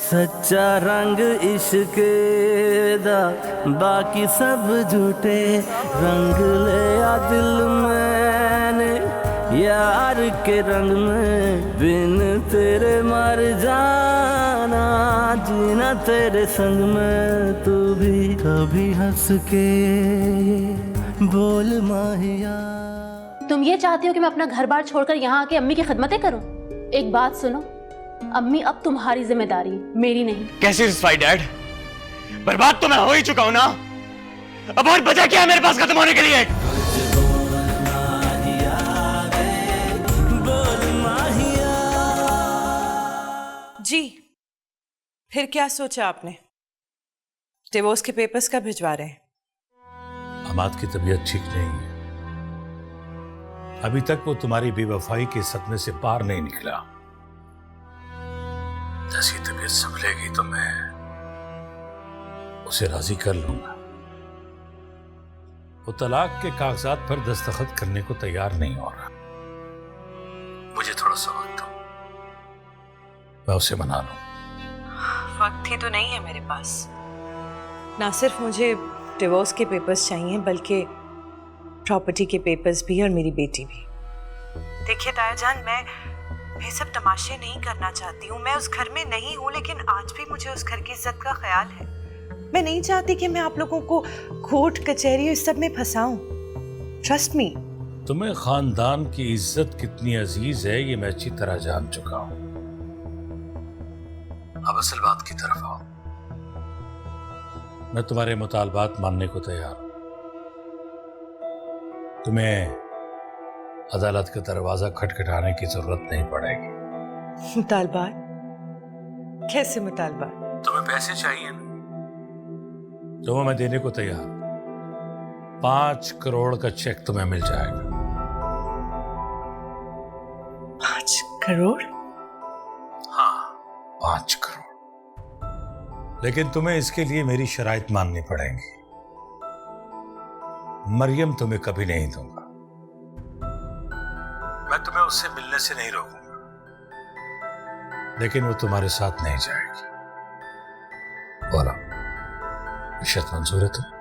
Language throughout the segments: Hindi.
सच्चा रंग इश्क दा बाकी सब झूठे रंग ले आ दिल मैंने यार के रंग में बिन तेरे मर जाना जीना तेरे संग में तू भी कभी हंस के बोल माहिया। तुम ये चाहती हो कि मैं अपना घर बार छोड़कर यहाँ आके अम्मी की खिदमतें करूं? एक बात सुनो, अम्मी अब तुम्हारी जिम्मेदारी है, मेरी नहीं। कैसे satisfied डैड? बर्बाद तो मैं हो ही चुका हूं ना, अब और बचा क्या है मेरे पास खत्म होने के लिए? जी, फिर क्या सोचा आपने? डिवोर्स के पेपर्स कब भिजवा रहे हैं? हमाद की तबीयत ठीक नहीं है, अभी तक वो तुम्हारी बेवफाई के सदमे से पार नहीं निकला। जैसी तबीयत संभलेगी तो मैं उसे राजी कर लूंगा। वो तलाक के कागजात पर दस्तखत करने को तैयार नहीं हो रहा। मुझे थोड़ा सा वक्त दो, मैं उसे मना लूं। वक्त ही तो नहीं है मेरे पास। ना सिर्फ मुझे डिवोर्स के पेपर्स चाहिए बल्कि प्रॉपर्टी के पेपर्स भी और मेरी बेटी भी। देखिए ताया जान, मैं सब तमाशे नहीं करना चाहती हूँ। मैं उस घर में नहीं हूँ, लेकिन आज भी मुझे उस घर की इज्जत का ख्याल है। मैं नहीं चाहती कि मैं आप लोगों को कोर्ट कचहरी इस सब में फंसाऊं। Trust me. तुम्हें खानदान की इज्जत कितनी अजीज है ये मैं अच्छी तरह जान चुका हूं। अब असल बात की तरफ आओ। मैं तुम्हारे मुतालबात मानने को तैयार हूं। तुम्हें अदालत का दरवाजा खटखटाने की जरूरत नहीं पड़ेगी। मुतालबात? कैसे मुतालबात? तुम्हें पैसे चाहिए ना, तो मैं देने को तैयार। 5 करोड़ का चेक तुम्हें मिल जाएगा। 5 करोड़? हाँ, 5 करोड़। लेकिन तुम्हें इसके लिए मेरी शराइत माननी पड़ेंगी। मरियम तुम्हें कभी नहीं दूंगा। मैं तुम्हें उससे मिलने से नहीं रोकूंगा, लेकिन वो तुम्हारे साथ नहीं जाएगी। बोलो, शर्त मंजूर है तुम्हें?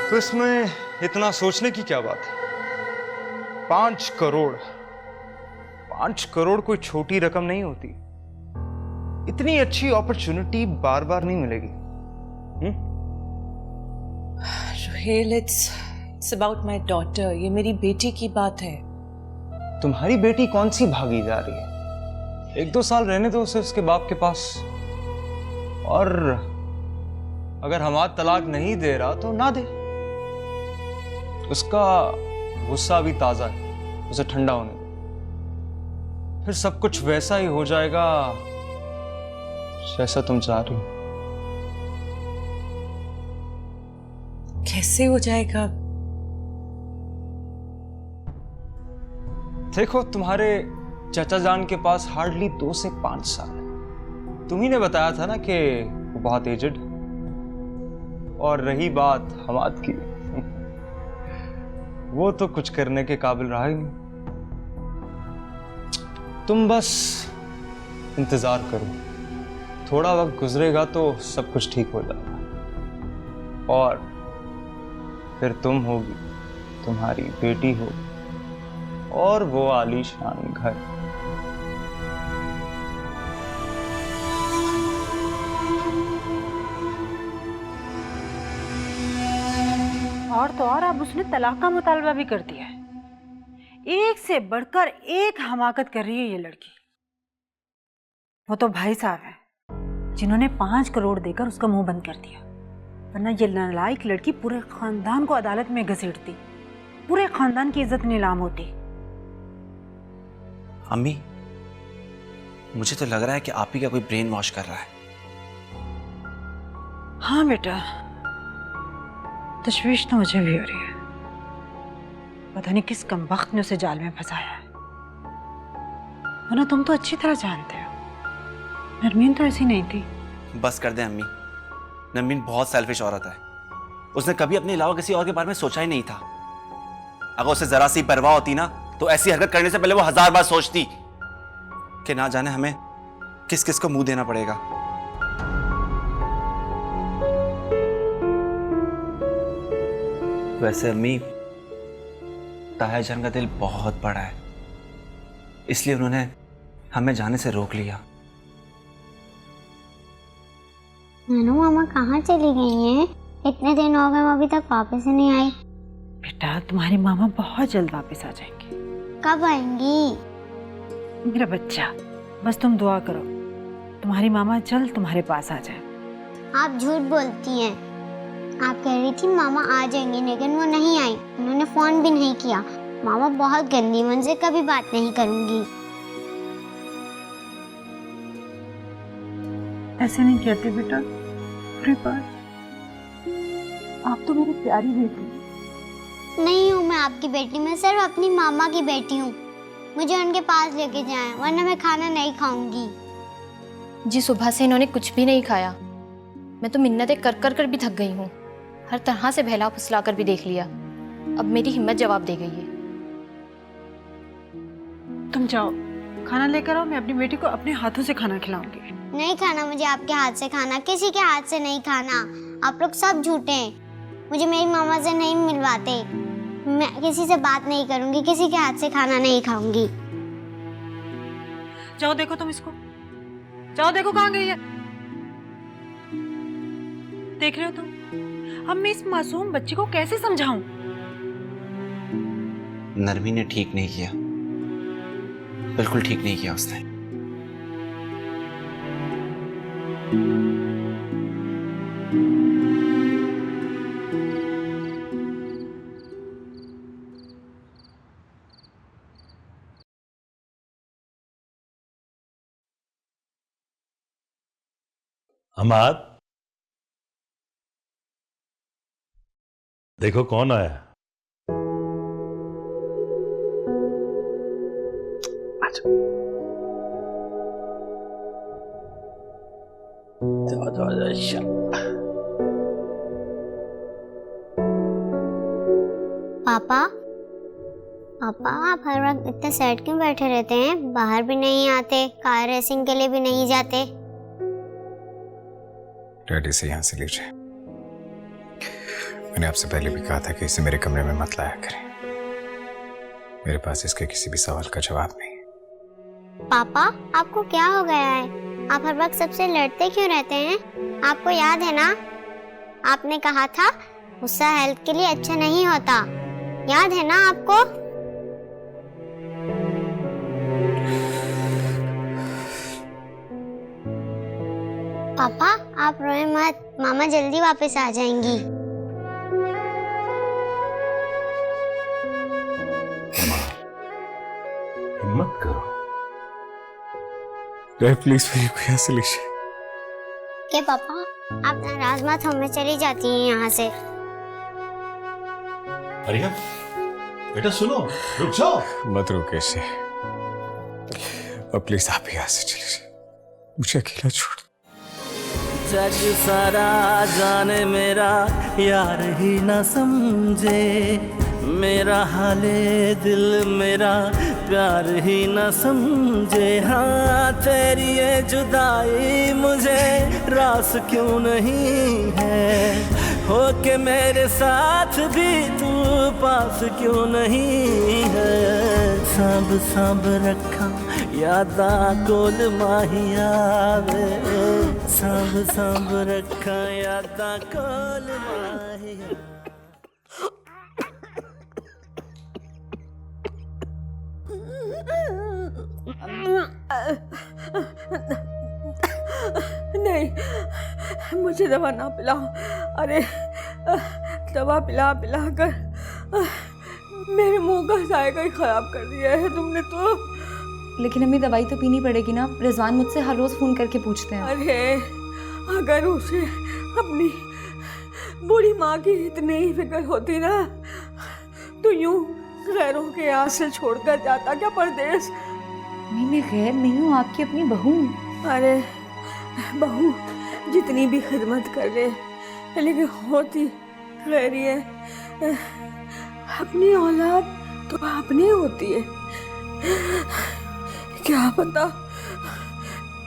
तो इसमें इतना सोचने की क्या बात है? 5 करोड़, 5 करोड़ कोई छोटी रकम नहीं होती। इतनी अच्छी अपॉर्चुनिटी बार बार नहीं मिलेगी। Rohel, it's about my daughter. ये मेरी बेटी की बात है। तुम्हारी बेटी कौन सी भागी जा रही है? 1-2 साल रहने दो उसे उसके बाप के पास। और अगर हमाद तलाक नहीं दे रहा तो ना दे। उसका गुस्सा भी ताजा है, उसे ठंडा होने दो। फिर सब कुछ वैसा ही हो जाएगा जैसा तुम चाह रही हो। कैसे हो जाएगा? देखो, तुम्हारे चाचा जान के पास हार्डली 2 से 5 साल है। तुम ही ने बताया था ना कि वो बहुत एजड। और रही बात हमाद की, वो तो कुछ करने के काबिल रहा ही नहीं। तुम बस इंतजार करो, थोड़ा वक्त गुजरेगा तो सब कुछ ठीक हो जाएगा। और फिर तुम होगी, तुम्हारी बेटी होगी, और वो आलीशान घर। और तो और अब उसने तलाक का मुतालबा भी कर दिया है। एक से बढ़कर एक हमाकत कर रही है ये लड़की। वो तो भाई साहब है जिन्होंने 5 करोड़ देकर उसका मुंह बंद कर दिया, वरना ये नालायक लड़की पूरे खानदान को अदालत में घसीटती, पूरे खानदान की इज्जत नीलाम होती। अम्मी, मुझे तो लग रहा है कि आप ही का कोई ब्रेन वॉश कर रहा है। हाँ बेटा, तशवीश तो मुझे भी हो रही है। पता नहीं किस कमबख्त ने उसे जाल में फंसाया है, वरना तुम तो अच्छी तरह जानते हो नरमीन तो ऐसी नहीं थी। बस कर दे अम्मी, नरमीन बहुत सेल्फिश औरत है। उसने कभी अपने अलावा किसी और के बारे में सोचा ही नहीं था। अगर उसे जरा सी परवाह होती ना तो ऐसी हरकत करने से पहले वो 1000 बार सोचती कि ना जाने हमें किस किस को मुंह देना पड़ेगा। वैसे अम्मी, ताया जान का दिल बहुत बड़ा है, इसलिए उन्होंने हमें जाने से रोक लिया। नानू मामा कहाँ चली गई हैं? इतने दिन हो गए वो अभी तक वापस ही नहीं आई। बेटा तुम्हारी मामा बहुत जल्द वापस आ जाएंगी। कब आएंगी? मेरा बच्चा, बस तुम दुआ करो तुम्हारी मामा जल्द तुम्हारे पास आ जाए। आप झूठ बोलती हैं। आप कह रही थी मामा आ जाएंगे, लेकिन वो नहीं आई। उन्होंने फोन भी नहीं किया। मामा बहुत गंदी, मैं उनसे कभी बात नहीं करूंगी। ऐसे नहीं कहते बेटा, आप तो मेरी प्यारी बेटी। नहीं हूँ मैं आपकी बेटी, मैं सिर्फ अपनी मामा की बेटी हूँ। मुझे उनके पास लेके जाएं, वरना मैं खाना नहीं खाऊंगी। जी सुबह से इन्होंने कुछ भी नहीं खाया। मैं तो मिन्नतें कर कर कर भी थक गई हूँ। हर तरह से बहला फुसला कर भी देख लिया। अब मेरी हिम्मत जवाब दे गई है। तुम जाओ खाना लेकर आओ, मैं अपनी बेटी को अपने हाथों से खाना खिलाऊंगी। नहीं खाना मुझे आपके हाथ से खाना, किसी के हाथ से नहीं खाना। आप लोग सब झूठे हैं। मुझे मेरी मामा से नहीं मिलवाते। मैं किसी से बात नहीं करूंगी, किसी के हाथ से खाना नहीं खाऊंगी। जाओ देखो तुम इसको, जाओ देखो कहाँ गई है। देख रहे हो तुम? अब मैं इस मासूम बच्चे को कैसे समझाऊं? नरमी ने ठीक नहीं किया, बिल्कुल ठीक नहीं किया उसने। अमाद, देखो कौन आया। पापा, पापा आप हर वक्त इतने सैड क्यों बैठे रहते हैं? बाहर भी नहीं आते, कार रेसिंग के लिए भी नहीं जाते। डैडी से यहाँ से लीजिए। मैंने आपसे पहले भी कहा था कि इसे मेरे कमरे में मत लाया करें। मेरे पास इसके किसी भी सवाल का जवाब नहीं। पापा आपको क्या हो गया है? आप हर वक्त सबसे लड़ते क्यों रहते हैं? आपको याद है ना, आपने कहा था गुस्सा हेल्थ के लिए अच्छा नहीं होता। याद है ना आपको? पापा आप रोए मत, मामा जल्दी वापस आ जाएंगी। हिम्मत करो। प्लीज मेरे को यहाँ से लीजिए। के पापा आप नाराज मत हो, मैं चली जाती हूँ यहाँ से। अरिया बेटा सुनो, रुक जाओ। मत रुके से। अब प्लीज आप यहाँ से चले जाइए, मुझे अकेला छोड़। जग सारा जाने मेरा यार ही ना समझे, मेरा हाले दिल मेरा प्यार ही ना समझे। हाँ तेरी ये जुदाई मुझे रास क्यों नहीं है, हो के मेरे साथ भी तू पास क्यों नहीं है। सांभ सांभ रखा यादा कोल माहिया वे, सांभ सांभ रखा यादा कोल माहिया। नहीं, मुझे दवा ना पिलाओ। अरे दवा पिला पिला कर मेरे मुंह का जायका ही खराब कर दिया है तुमने तो। लेकिन हमें दवाई तो पीनी पड़ेगी ना। रिजवान मुझसे हर रोज फोन करके पूछते हैं। अरे अगर उसे अपनी बूढ़ी माँ की इतनी ही फिक्र होती ना तो यूं गैरों के यहाँ से छोड़कर जाता क्या परदेश? नहीं मैं गैर नहीं हूँ, आपकी अपनी बहू। अरे बहू जितनी भी खिदमत कर ले, लेकिन होती खैरिए, अपनी औलाद तो अपनी होती है, क्या पता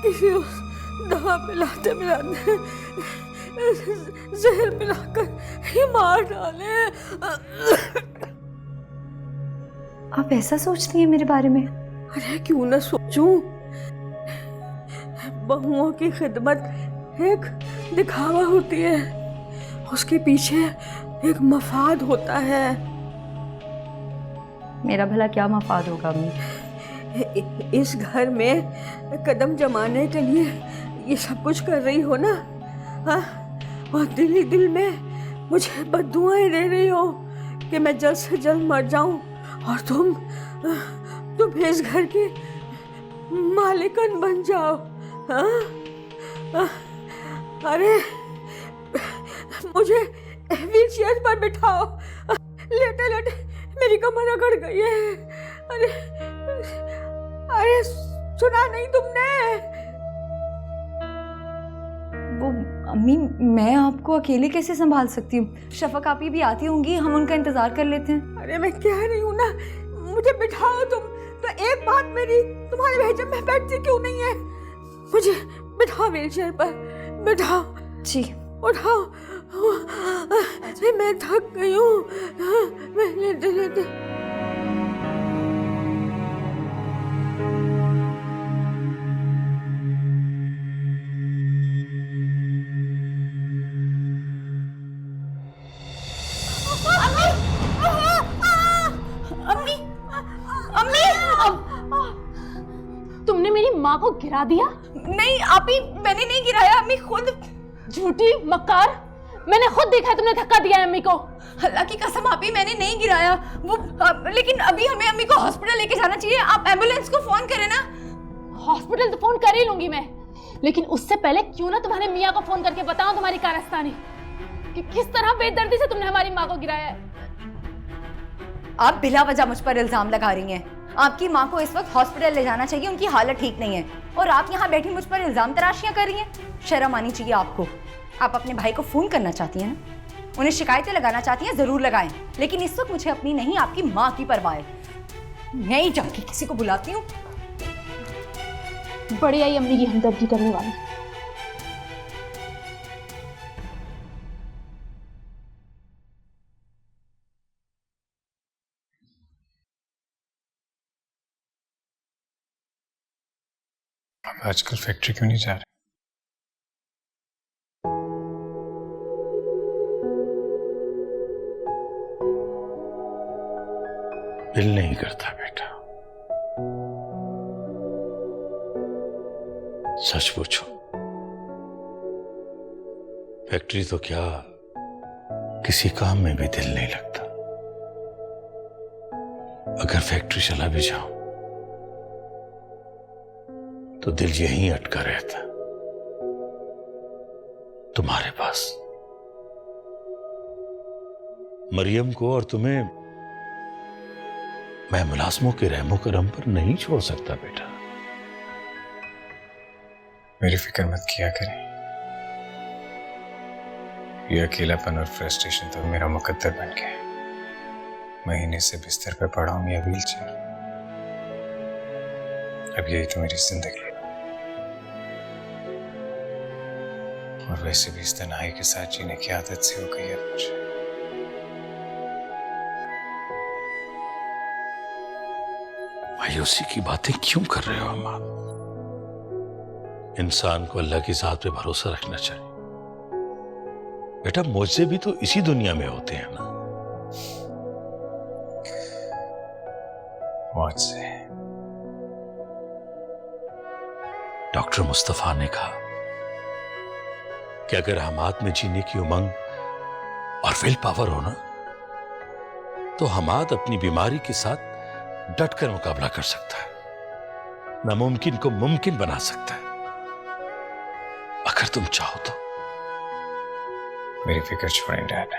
किसी उस दवा पिलाते पिलाते जहर पिलाकर ही मार डाले। आप ऐसा सोचती हैं मेरे बारे में? अरे क्यों ना सोचूं, बहुओं की खिदमत एक दिखावा होती है, उसके पीछे एक मफाद होता है। मेरा भला क्या मफाद होगा अम्मी? इस घर में कदम जमाने के लिए ये सब कुछ कर रही हो ना, हाँ? और दिल ही दिल में मुझे बद्दुआएं दे रही हो कि मैं जल्द से जल्द मर जाऊं और तुम इस घर की मालिकन बन जाओ, हाँ? अरे मुझे व्हील चेयर पर बिठाओ, लेटे लेटे मेरी कमर अकड़ गई है। अरे अरे सुना नहीं तुमने? वो अम्मी, मैं आपको अकेले कैसे संभाल सकती हूँ? शफक आपी भी आती होंगी, हम उनका इंतजार कर लेते हैं। अरे मैं कह रही हूँ ना, मुझे बिठाओ तुम। तो एक बात मेरी, तुम्हारे भेजे में बैठती क्यों नहीं है? मुझे बिठाओ व्हील चेयर पर, बिठाओ जी। उठाओ, मैं थक गई हूँ, मैं लेटे लेटे। अम्मी, अम्मी, तुमने मेरी माँ को गिरा दिया? नहीं आपी, मैंने नहीं गिराया, अम्मी खुद। झूठी मक्कार, मैंने खुद देखा है तुमने धक्का दिया है अम्मी को। अल्लाह की कसम आपी, मैंने नहीं गिराया वो। लेकिन अभी हमें अम्मी को हॉस्पिटल लेके जाना चाहिए, आप एम्बुलेंस को फोन करें ना। हॉस्पिटल तो फोन कर ही लूंगी मैं, लेकिन उससे पहले क्यों ना तुम्हारे मियाँ को फोन करके बताऊं तुम्हारी कारस्तानी कि किस तरह बेदर्दी से तुमने हमारी माँ को गिराया है। आप बिला वजह मुझ पर इल्जाम लगा रही हैं। आपकी माँ को इस वक्त हॉस्पिटल ले जाना चाहिए, उनकी हालत ठीक नहीं है, और आप यहाँ बैठी मुझ पर इल्जाम तराशियां कर रही हैं। शर्म आनी चाहिए आपको। आप अपने भाई को फोन करना चाहती हैं ना, उन्हें शिकायतें लगाना चाहती हैं, जरूर लगाएं, लेकिन इस वक्त मुझे अपनी नहीं आपकी माँ की परवाह है। मैं ही जाके किसी को बुलाती हूँ। बड़ी आई अम्मी की हमदर्दी करने वाली। आजकल फैक्ट्री क्यों नहीं जा रहे? दिल नहीं करता बेटा, सच पूछो, फैक्ट्री तो क्या किसी काम में भी दिल नहीं लगता। अगर फैक्ट्री चला भी जाऊं तो दिल यहीं अटका रहता तुम्हारे पास। मरियम को और तुम्हें मैं मुलाजमों के रहमो करम पर नहीं छोड़ सकता बेटा। मेरी फिक्र मत किया करें, ये अकेलापन और फ्रस्ट्रेशन तो मेरा मुकद्दर बन गया। महीने से बिस्तर पे पड़ा हूं या व्हील चेयर, अब यही तो मेरी जिंदगी है। और वैसे भी इस तन्हाई के साथ जीने की आदत सी हो गई है मुझे। मायूसी की बातें क्यों कर रहे हो अम्मा? इंसान को अल्लाह की ज़ात पे भरोसा रखना चाहिए बेटा। मुझसे भी तो इसी दुनिया में होते हैं ना। मुझसे डॉक्टर मुस्तफा ने कहा कि अगर हमाद में जीने की उमंग और विल पावर हो ना, तो हमाद अपनी बीमारी के साथ डटकर मुकाबला कर सकता है, नामुमकिन को मुमकिन बना सकता है, अगर तुम चाहो तो। मेरी फिक्र छोड़ें डैड,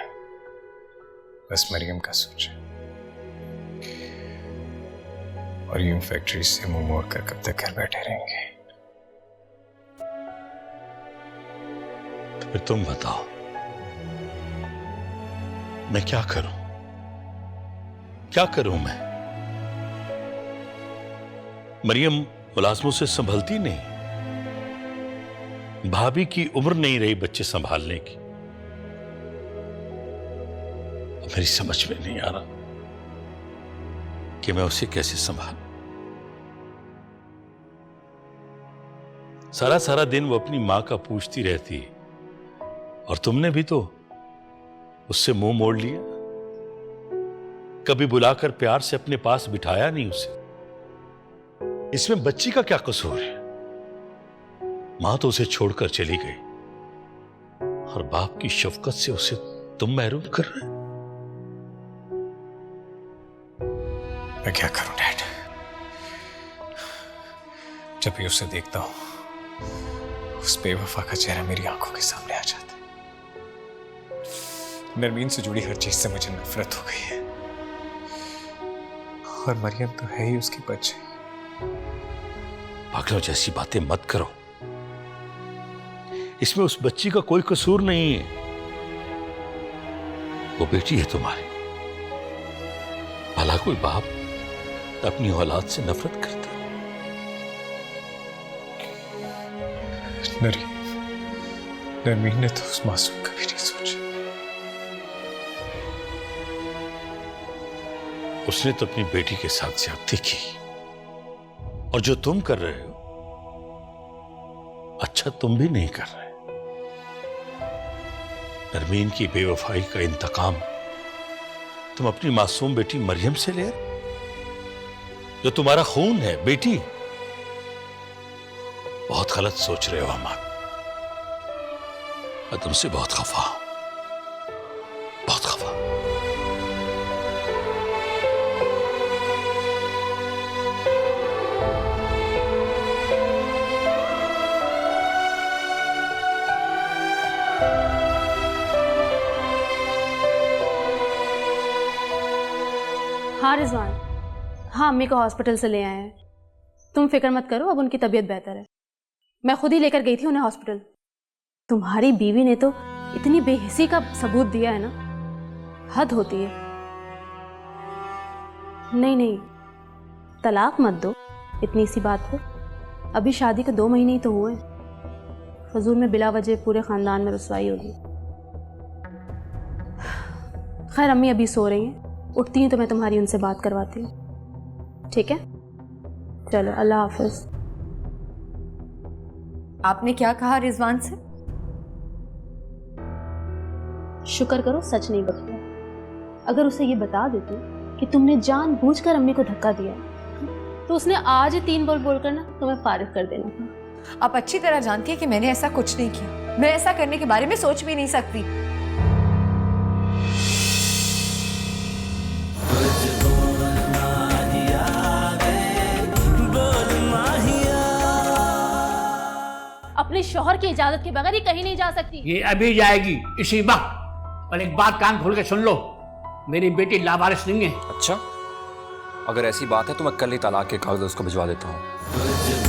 बस मरियम का सोचें। और यूं फैक्ट्री से मुंह मोड़ कर कब तक घर बैठे रहेंगे? तो फिर तुम बताओ, मैं क्या करूं मैं? मरियम मुलाजमों से संभलती नहीं, भाभी की उम्र नहीं रही बच्चे संभालने की। मेरी समझ में नहीं आ रहा कि मैं उसे कैसे संभालूं। सारा सारा दिन वो अपनी मां का पूछती रहती है, और तुमने भी तो उससे मुंह मोड़ लिया। कभी बुलाकर प्यार से अपने पास बिठाया नहीं उसे। इसमें बच्ची का क्या कसूर है? मां तो उसे छोड़कर चली गई, और बाप की शफकत से उसे तुम महरूम कर रहे हो। मैं क्या करूं डैड? जब भी उसे देखता हूं, उस बेवफा का चेहरा मेरी आंखों के सामने आ जाता है। नरमीन से जुड़ी हर चीज से मुझे नफरत हो गई है, और मरियम तो है ही उसकी बच्ची। पागलों जैसी बातें मत करो। इसमें उस बच्ची का कोई कसूर नहीं है। वो बेटी है तुम्हारी। भला कोई बाप अपनी औलाद से नफरत करता? नरमीन ने तो उस मासूम का भी नहीं सोचा। उसने तो अपनी बेटी के साथ ज्यादती की, और जो तुम कर रहे हो अच्छा तुम भी नहीं कर रहे। नरमीन की बेवफाई का इंतकाम तुम अपनी मासूम बेटी मरियम से ले रहे, जो तुम्हारा खून है बेटी। बहुत गलत सोच रहे हो अम्मा। मैं तुमसे बहुत खफा हूं, बहुत खफा। हाँ रिजवान, हाँ अम्मी को हॉस्पिटल से ले आए हैं। तुम फिक्र मत करो, अब उनकी तबीयत बेहतर है। मैं खुद ही लेकर गई थी उन्हें हॉस्पिटल। तुम्हारी बीवी ने तो इतनी बेहिसी का सबूत दिया है ना, हद होती है। नहीं नहीं, तलाक मत दो इतनी सी बात पे। अभी शादी के 2 महीने ही तो हुए। फजूल में बिला वजह पूरे खानदान में रुसवाई होगी। खैर अम्मी अभी सो रही हैं, उठती हैं तो मैं तुम्हारी उनसे बात करवाती हूँ, ठीक है? चलो अल्लाह हाफिज। आपने क्या कहा रिजवान से? शुक्र करो सच नहीं बताया। अगर उसे ये बता देती कि तुमने जानबूझकर अम्मी को धक्का दिया तो उसने आज ही 3 बोल बोलकर ना तुम्हें फारिग कर देना था। आप अच्छी तरह जानती है कि मैंने ऐसा कुछ नहीं किया। मैं ऐसा करने के बारे में सोच भी नहीं सकती। अपने शौहर की इजाजत के बगैर ही कहीं नहीं जा सकती। ये अभी जाएगी इसी वक्त। और एक बात कान खोल के सुन लो, मेरी बेटी लावारिस नहीं है। अच्छा, अगर ऐसी बात है तो मैं कल ही तलाक के कागज उसको भिजवा देता हूँ।